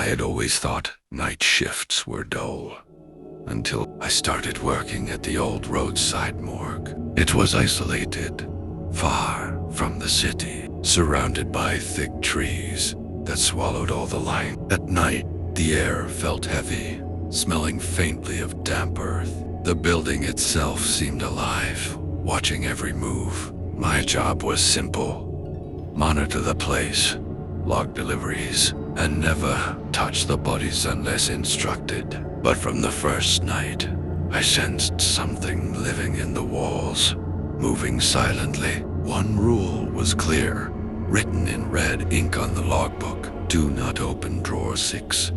had always thought night shifts were dull, until I started working at the old roadside morgue. It was isolated, far from the city, surrounded by thick trees that swallowed all the light. At night, the air felt heavy, smelling faintly of damp earth. The building itself seemed alive, watching every move. My job was simple: monitor the place, log deliveries, and never touch the bodies unless instructed. But from the first night, I sensed something living in the walls, moving silently. One rule was clear, written in red ink on the logbook: do not open drawer 6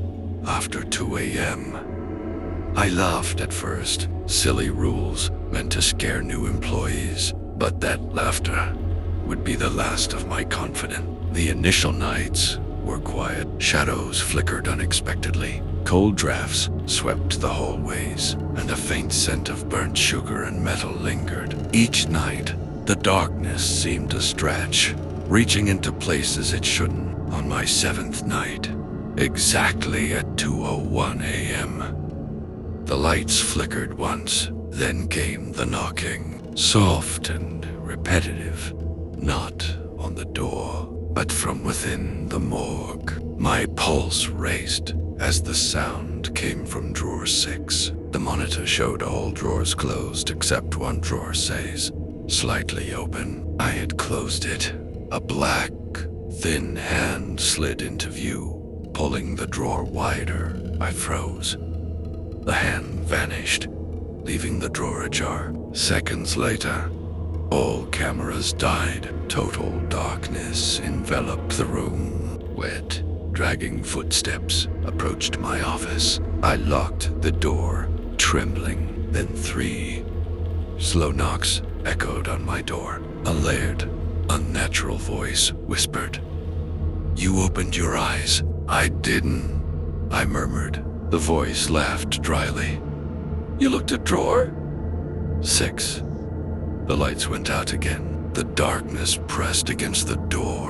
after 2 a.m. I laughed at first. Silly rules meant to scare new employees, but that laughter would be the last of my confidence. The initial nights were quiet. Shadows flickered unexpectedly. Cold drafts swept the hallways, and a faint scent of burnt sugar and metal lingered. Each night, the darkness seemed to stretch, reaching into places it shouldn't. On my 7th night, exactly at 2:01 a.m., the lights flickered once, then came the knocking, soft and repetitive, not on the door, but from within the morgue. My pulse raced as the sound came from drawer 6. The monitor showed all drawers closed except one drawer says, slightly open. I had closed it. A black, thin hand slid into view, pulling the drawer wider. I froze. The hand vanished, leaving the drawer ajar. Seconds later, all cameras died. Total darkness enveloped the room. Wet, dragging footsteps approached my office. I locked the door, trembling. Then 3 slow knocks echoed on my door. A layered, unnatural voice whispered, "You opened your eyes." "I didn't," I murmured. The voice laughed dryly. "You looked at drawer 6. The lights went out again. The darkness pressed against the door,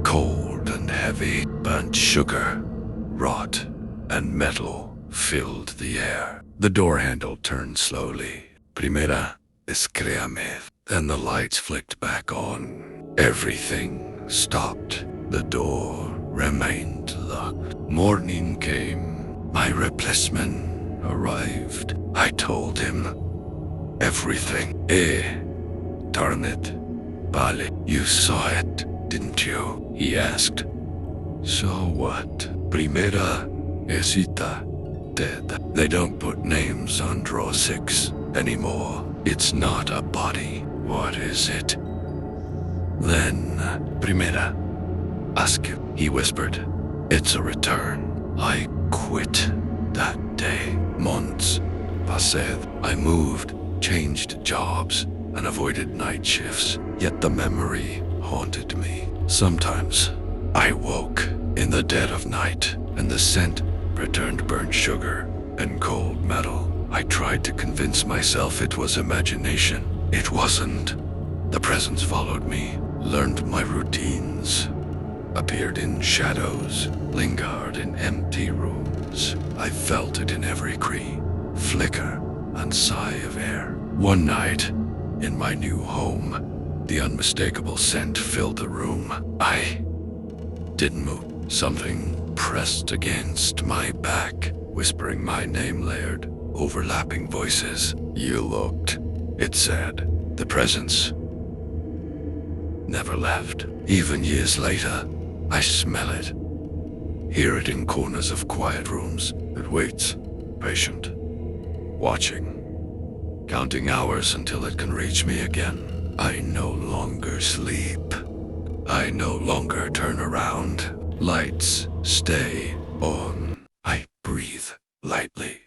cold and heavy. Burnt sugar, rot, and metal filled the air. The door handle turned slowly. Primera, escréame. Then the lights flicked back on. Everything stopped. The door remained locked. Morning came. My replacement arrived. I told him everything. Darn it. Vale, you saw it, didn't you? He asked. So what? Primera está dead. They don't put names on drawer 6 anymore. It's not a body. What is it? Then, Primera, ask him, he whispered. It's a return. I quit that day. Months passed. I moved, changed jobs, and avoided night shifts. Yet the memory haunted me. Sometimes I woke in the dead of night, and the scent returned: burnt sugar and cold metal. I tried to convince myself it was imagination. It wasn't. The presence followed me, learned my routines, appeared in shadows, lingered in empty rooms. I felt it in every creak, flicker, and sigh of air. One night, in my new home, the unmistakable scent filled the room. I didn't move. Something pressed against my back, whispering my name. Layered, overlapping voices. You looked, it said. The presence never left. Even years later, I smell it. Hear it in corners of quiet rooms. It waits, patient, watching, counting hours until it can reach me again. I no longer sleep. I no longer turn around. Lights stay on. I breathe lightly.